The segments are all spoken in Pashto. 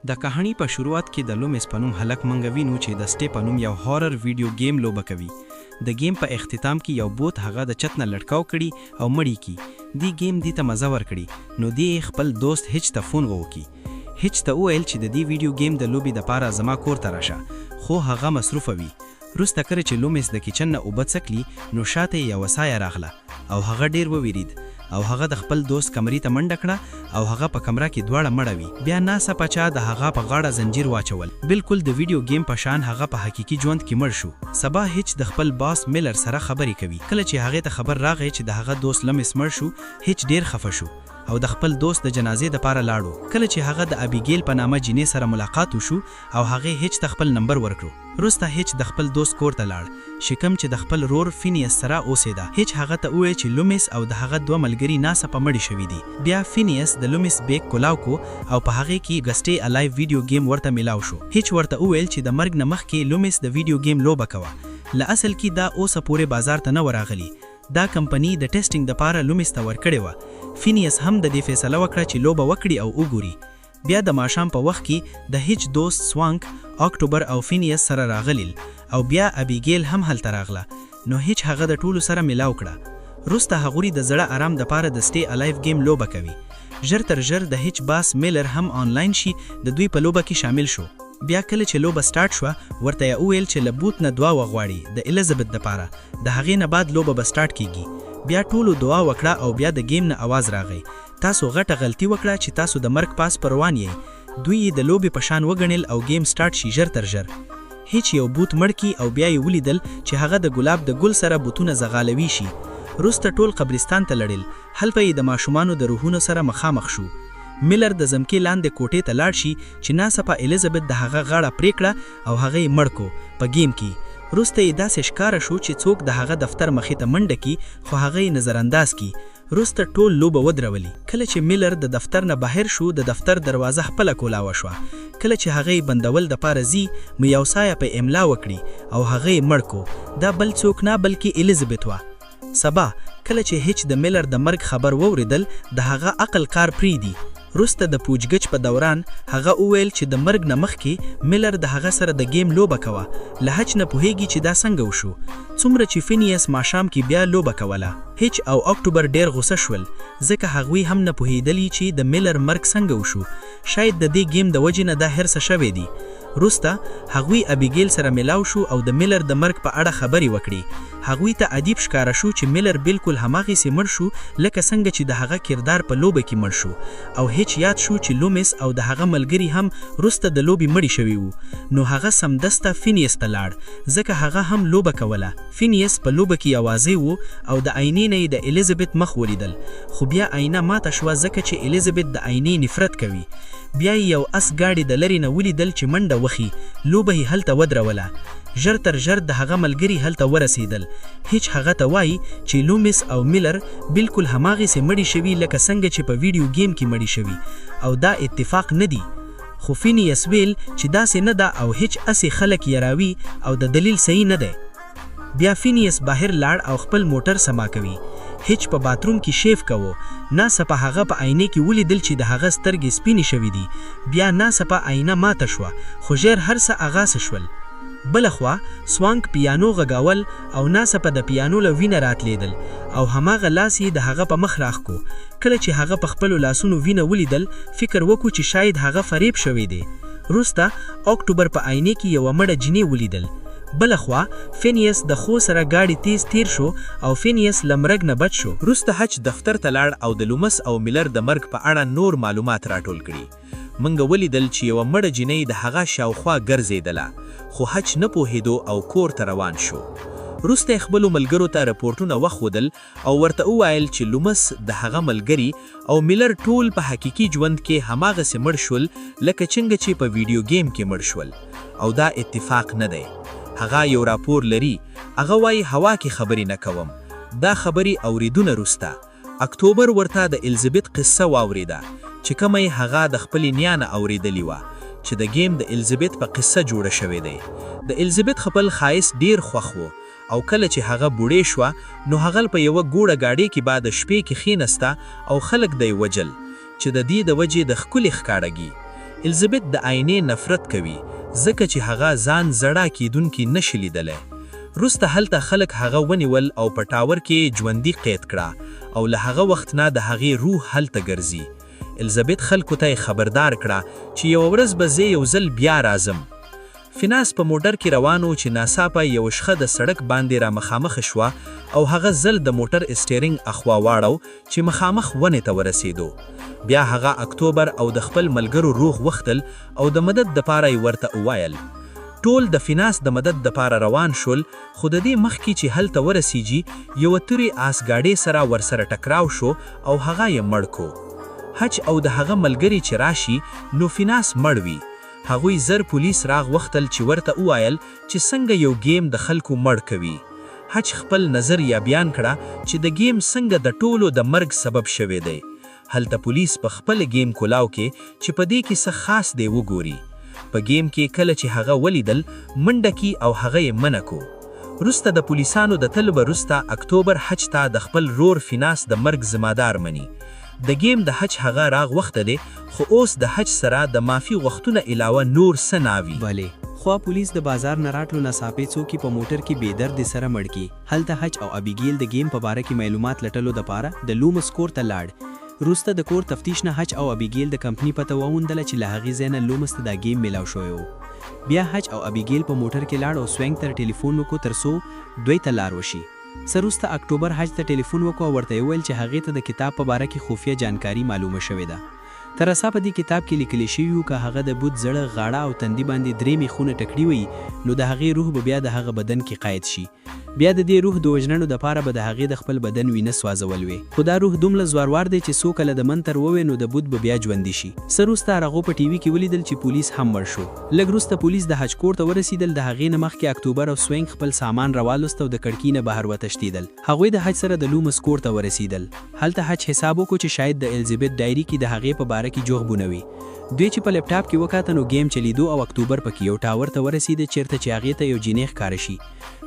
د کہانی په شروعات کې د لومس په نوم هلک منګ وینو چې د سټې په نوم یو هارر ویډیو گیم لوبه کوي. د گیم په اختتام کې یو بوت هغه د چت نه لټکاو کړي او مړی کی. دی گیم دی ته مزه ورکړي نو دی خپل دوست هیچ ته فون وکړي. هیچ ته وویل چې د دې ویډیو گیم د لوبې دپاره زما کور ته راشه، خو هغه مصروفه وي. وروسته کله چې لومس د کچن نه اوبه څکلي نو شاته یې یوه سایه راغله او هغه ډیر وویرید او هغه د خپل دوست کمرې ته منډه کړه او هغه په کمره کې دواړه مړه وي. بیا ناڅاپه چا د هغه په غاړه زنجیر واچول. بالکل د ویډیو گیم په شان هغه په حقیقي ژوند کې مړ شو. سبا هیچ د خپل باس میلر سره خبرې کوي. کله چې هغې ته خبر راغی چې د هغه دوست لمس مړ شو، هیچ ډیر خفه شو او د خپل دوست د جنازې دپاره لاړو. کله چې هغه د ابیګیل په نامه جینۍ سره ملاقات وشو او هغې هیچ ته خپل نمبر ورکړو. وروسته هیچ د خپل دوست کور ته لاړ چې کوم چې د خپل رور فینیس سره اوسېده. هیچ هغه ته وویل چې لومس او د هغه دوه ملګري ناڅاپه مړي شوي دي. بیا فینیس د لومس بیگ کولاو کو او په هغې کې ګسټې الایف ویډیو گیم ورته میلاو شو. هیچ ورته وویل چې د مرګ نه مخکې لومس د ویډیو گیم لوبه کوه. له اصل کې دا اوسه پورې بازار ته نه وراغلی. دا کمپنی د ټیسټینګ دپاره لومس ته ورکړې وه. فینیس هم د دې فیصله وکړه چې لوبه وکړي او وګوري. بیا د ماښام په وخت کې د هیچ دوست سوانک، اکتوبر او فینیس سره راغلیل او بیا ابیګیل هم هلته راغله. نو هیچ هغه د ټولو سره میلاو کړه. وروسته هغوی د زړه آرام دپاره د سټې الایف گیم لوبه کوي. ژر تر ژر د هیچ باس میلر هم آنلاین شي د دوی په لوبه کې شامل شو. بیا کله چې لوبه سٹارټ شوه ورته یې وویل چې له بوت نه دعا وغواړي د الیزابت دپاره. د هغې نه بعد لوبه به سٹارټ کیږي. بیا ټولو دعا وکړه او بیا د گیم نه आवाज راغی. تاسو غټه غلطي وکړه چې تاسو د مرګ پاس پر روان یې. دوی یې د لوبې په شان وګڼل او گیم سٹارټ شي ژر تر ژر. هیچ یو بوت مړ کی او بیا یې ولیدل چې هغه د ګلاب د ګل سره بوتونه زغالوي شي. وروسته ټول قبرستان ته لړل. هلته یې د ماشومانو د روحونو سره مخامخ شو. میلر د زمکې لاندې کوټې ته لاړ شي چې ناڅاپه الیزابت د هغه غاړه پرې کړه او هغه یې مړ کو په گیم کې. وروسته یې داسې ښکاره شو چې څوک د هغه دفتر مخې ته منډه کی خو هغه یې نظر انداز کی. وروسته ټول لوبه ودرولي. کله چې میلر د دفتر نه بهر شو د دفتر دروازه خپله کولاوه شوه. کله چې هغه یې بندول دپاره ځي نو یو سایه په املا وکړي او هغه یې مړ کو. دا بل څوک نه بلکې الیزابت وه. سبا کله چې هیچ د میلر د مرګ خبر واورېدل د هغه عقل کار پرېږدي. وروسته د پوجګچ په دوران هغه وویل چې د مرګ نه مخکې میلر د هغه سره د گیم لوبه کوه. له هیچ نه پوهیږي چې دا څنګه وشو. څومره چې فینیس ماښام کې بیا لوبه کوله. هیچ او اکتوبر ډیر غوسه شول ځکه هغوی هم نه پوهیدلی چې د میلر مرګ څنګه وشو. شاید د دې گیم د وجې نه دا هرڅه شوی دی. وروسته هغوی ابیګیل سره میلاو شو او د میلر د مرګ په اړه خبرې وکړي. هغوی ته عجیب ښکاره شو چې میلر بالکل هماغسې مړ شو لکه څنګه چې د هغه کردار په لوبه کې مړ شو. او هیچ یاد شو چې لومس او د هغه ملګري هم وروسته د لوبې مړي شوي وو. نو هغه سمدسته فینیس ته لاړ ځکه هغه هم لوبه کوله. فینیس په لوبه کې یوازې و او د آینې نه یې د الیزابت مخ ولیدل. خو بیا آینه ماته شوه ځکه چې الیزابت د آینې نفرت کوي. بیا یو اس ګاډي د لرې نه ولیدل چې منډه وخي. لوبه یې هلته ودروله. ژر تر ژر د هغه ملګري هلته ورسېدل. هیچ هغه ته وایي چې لومس او میلر بالکل هماغسې مړي شوي لکه څنګه چې په ویډیو گیم کې مړي شوي او دا اتفاق نه دی. خو فینیس ویل چې داسې نه ده او هیچ اسې خلک یراوي او د دلیل صحیح نه دی. بیا فینیس بهر لاړ او خپل موټر سما کوي. هیچ په باتروم کې شیف کوو. ناڅاپه هغه په آینې کې ولیدل چې د هغه سترګې سپینې شوي دي. بیا ناڅاپه آینه ماته شوه خو ژر هر څه اغاسه شول. بلخوا سوانک پیانو غږول او ناڅاپه د پیانو له وینه راتلیدل او هماغه لاس یې د هغه په مخ راښ کو. کله چې هغه په خپلو لاسونو وینه ولیدل فکر وکړو چې شاید هغه فریب شوی دی. وروسته اکتوبر په آینې کې یوه مړه جینۍ ولیدل. بلخوا فینیس د خو سره گاډي تیز تیر شو او فینیس له مرګ نه بچ شو. وروسته هچ دفتر ته لاړ او د لومس او میلر د مرګ په اړه نور معلومات راټول کړي. منګه ولیدل چې یوه مړه جینۍ د هغه شاوخوا ګرځېدله خو هچ نه پوهېدو او کور ته روان شو. وروسته یې خپلو ملګرو ته رپورټونه وښودل او ورته وویل چې لومس د هغه ملګري او میلر ټول په حقیقي ژوند کې هماغسې مړ شول لکه څنګه چې په ویډیو گیم کې مړ شول او دا اتفاق نه دی. هغه یو راپور لري. هغه وایي هوا کې خبرې نه کوم. دا خبرې اوریدونه وروسته اکتوبر ورته د الیزابت قصه واورېده چې کومه یې هغه د خپلې نیا نه اورېدلې وه چې د گیم د الیزابت په قصه جوړه شوې دی. د الیزابت خپل ښایست ډیر خوښ و او کله چې هغه بوډۍ شوه نو هغه په یوه ګوړه ګاډۍ کې بعد شپې کې کښېنسته او خلک دی وجل چې د دې د وجې د ښکلې ښکارېږي. الیزابت د آینې نفرت کوي ځکه چې هغه ځان زړه کیدونکي نشي لیدلی. وروسته هلته خلک هغه ونیول او په ټاور کې ژوندي قید کړه او له هغه وخت نه د هغې روح هلته ګرځي. الیزابت خلکو ته خبردار کړه چې یوه ورځ به زه یو ځل بیا راځم. فیناس په موټر کې روانو چې ناڅاپه یو شخه د سړک باندې را مخامخ شوه او هغه زل د موټر اسټیرینګ اخوا واړو چې مخامخ ونې ته ورسېدو. بیا هغه اکتوبر او د خپل ملګرو روغ وختل او د مدد دپاره یې ورته وویل. ټول د فیناس د مدد دپاره روان شول، خو د دې مخکې چې هلته ورسیږي یوه تورې آسګاډۍ سره ورسره ټکراو شو او هغه یې مړ کو. حج او د هغه ملګري چې راشي نو فیناس مړ وي. هغوی زر پولیس راغ وختل چې ورته وویل چې څنګه یو گیم د خلکو مړ کوي. حج خپل نظر یا بیان کړه چې د گیم څنګه د ټولو د مرګ سبب شوی دی. هلته پولیس په خپل گیم کولاو کې چې په دې کې څه خاص دی وګوري. په گیم کې کله چې هغه ولیدل منډه کی او هغه یې منع کو. وروسته د پولیسانو د تلو وروسته اکتوبر حج ته د خپل رور فیناس د مرګ ذمہدار مني. د گیم د حج هغه راغ وخت دی، خو اوس د حج سره د مافي وختونه علاوه نور څه ناوي. بلې خو پولیس د بازار نه راټلو ناڅاپي څوکي په موټر کې بې دردې سره مړ کی. هلته حج او ابیګیل د گیم په باره کې معلومات لټلو دپاره د لومس کور ته لاړ. وروسته د کور تفتیش نه حج او ابیګیل د کمپنۍ پته وموندله چې له هغې ځای نه لومس ته دا گیم میلاو شوی و. بیا حج او ابیګیل په موټر کې لاړ او سوینګ تر ټلیفون وکړو تر څو دوی ته لار وشي. وروسته اکتوبر حج ته ټلیفون وکړو او ورته یې وویل چې هغې ته د کتاب په باره کې خفیه جانکاري معلومه شوې ده. تر اوسه په دې کتاب کې لیکلی شوي وو که هغه د بوت زړه، غاړه او تندي باندې 3 میخونه ټکړي وي نو د هغې روح به بیا د هغه بدن کې قید شي. بیا د دې روح د وژننو دپاره به د هغې د خپل بدن وینه سوځول وي. خو دا روح دومره زوروار دی چې څو کله د منتر ووی نو د بوت به بیا ژوندي شي. څه وروسته هغو په ټي وي کې ولیدل چې پولیس هم مړ شو. لږ وروسته پولیس د حج کور ته ورسېدل. د هغې نه مخکې اکتوبر او سوینګ خپل سامان راوالوست او د کړکۍ نه بهر وتښتېدل. هغوی د حج سره د لومس کور ته ورسېدل. هلته حج حساب وکړو چې شاید د الیزابت ډایري کې د هغې په باره کې جوغ بونوي. دوی چې په لپټاپ کې وکاته نو گیم چلیدو او اکتوبر پکې یو ټاور ته ورسېده چیرته چې هغې ته یو جینۍ ښکاره شي.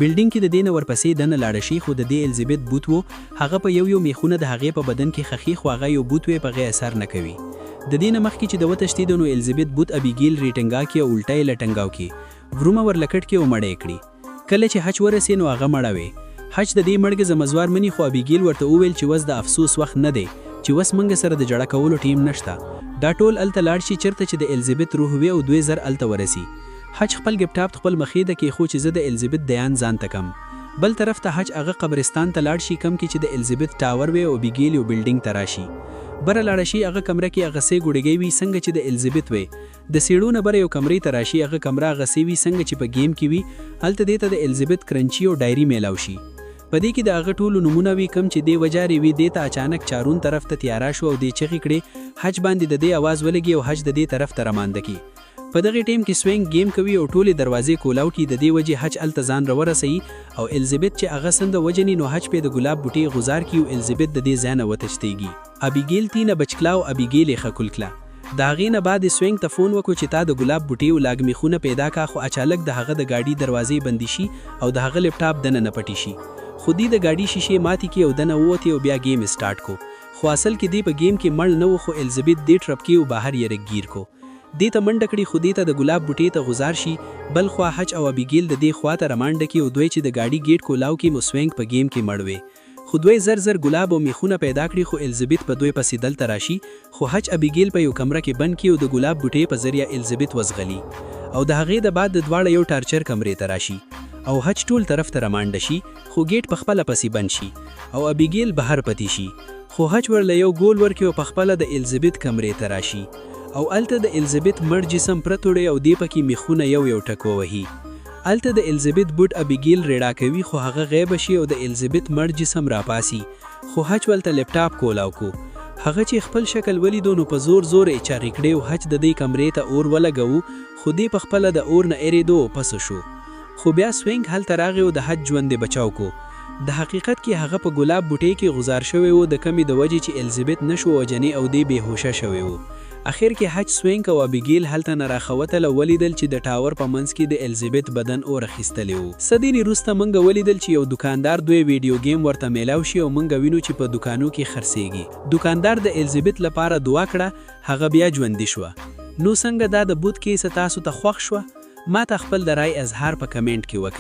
بلډینګ کې د دې نه ورپسې دننه لاړه شي، خو د دې الیزابت بوت و. هغه په یو میخونه د هغې په بدن کې خښي، خو هغه یو بوت وی په هغې اثر نه کوي. د دې نه مخکې چې د وتښتېدو نو الیزابت بوت ابیګیل ریټنګا کې او الټه یې لټنګاو کې ورومه ورلکټ کې او مړه یې کړي. کله چې حج ورسې نو هغه مړه وې. حج د دې مرګ زمزوار مني، خو ابیګیل ورته وویل چې وس د افسوس وخت نه دی، چې وس منګه سره د جړه کولو ټیم نشته. دا ټول الته لاړ شي چیرته چې د الیزابت روح وي او 2000 الته ورسي. حج خپل ګپټاپ خپل مخې ته کېښو چې زه د الیزابت دیان ځان ته کم. بل طرف ته حج هغه قبرستان ته لاړ شي کم کې چې د الیزابت ټاور وي او ابیګیل یو بلډینګ ته راشي. بره لاړه شي هغه کمره کې هغه سې ګوډګۍ وي څنګه چې د الیزابت وي. د سیړو نه بره یو کمرې ته راشي، هغه کمره هغه سې وي څنګه چې په گیم کې وي. هلته دې ته د الیزابت کرنچي او ډایري میلاو شي. په دې کې د هغه ټولو نومونه وي کم چې دې وجارې وي. دې ته اچانک چارون طرف ته تیاره شو او دې چغې کړې. حج باندې د دې اواز ولګي او حج د دې طرف ته رامانده کی. په دغه ټیم کې سوینګ گیم کوي او ټولې دروازې کولاو کی. د دې وجې حج الته ځان راورسوي او الیزابت چې هغه سنده وجني نو حج په د ګلاب بوټي غزار کی او الیزابت د دې ځای نه وتښتېږي. ابیګیل تینه بچکلا او ابیګیل یې ښه کول کړه. د هغې نه بعد سوینګ ته فون وکړو چې تا د ګلاب بوټي او لاګ میخونه پیدا کا، خو اچانک د هغه د ګاډي دروازې بندي شي او د هغه لپټاپ دننه پټي شي. خو دې د ګاډي شیشې ماتې کې او دننه ووتې او بیا گیم سټارټ کو. خو اصل کې دې په گیم کې مړ نه و، خو الیزابت دې ټرپ کې او بهر یې رګیر کو. دې ته منډه کړي، خو دې ته د ګلاب بوټي ته غزار شي. بل خوا حج او ابیګیل د دې خوا ته رامانډه کې او دوی چې د ګاډي گیټ کولاو کې مو سوینګ په گیم کې مړ وي. خو دوی زر زر ګلاب او میخونه پیدا کړي، خو الیزابت په دوی پسې دلته راشي. خو حج ابیګیل په یو کمره کې بند کړي او د ګلاب بوټي په ذریعه الیزابت وزغلي او د هغې د بعد د دواړه یو ټارچر کمرې ته راشي او حج ټول طرف ته رامانډه شي، خو گیټ په خپله پسې بند شي او ابیګیل بهر پتی شي. خو حج ورله یو ګول ورکړي او په خپله د الیزابت کمرې ته راشي او الته د الیزابت مړ جسم پرت وړی او دې پکې میخونه یو یو ټک ووهي. الته د الیزابت بوټ ابیګیل ریډا کوي، خو هغه غیبه شي او د الیزابت مړ جسم راپاسي. خو حج ولته لپټاپ کولاو کو. هغه چې خپل شکل ولیدو نو په زور زور یې چارې کړی او حج د دې کمرې ته اور ولګوو، خو دې په خپله د اور نه ایرېدو او پسو شو. خو بیا سوینګ هلته راغی او د حج ژوند یې بچاو کو. د حقیقت کې هغه په ګلاب بوټي کې غزار شوی و د کمې د وجې چې الیزابت نشو وجنې او دې بېهوشه شوی و. اخر کې حج سوینګ او ابیګیل هلته نه راښوتل او ولیدل چې د ټاور په منځ کې د الیزابت بدن اور اخیستلی و. څه دینې وروسته موږ ولیدل چې یو دوکاندار دوی ویډیو گیم ورته میلاو شي او موږ وینو چې په دوکانو کې خرڅېږي. دوکاندار د الیزابت لپاره دعا کړه، هغه بیا ژوندي شوه. نو څنګه دا د بوت کیسه تاسو ته خوښ شوه؟ ما ته خپل د رای اظهار په کمنټ کې وکړئ.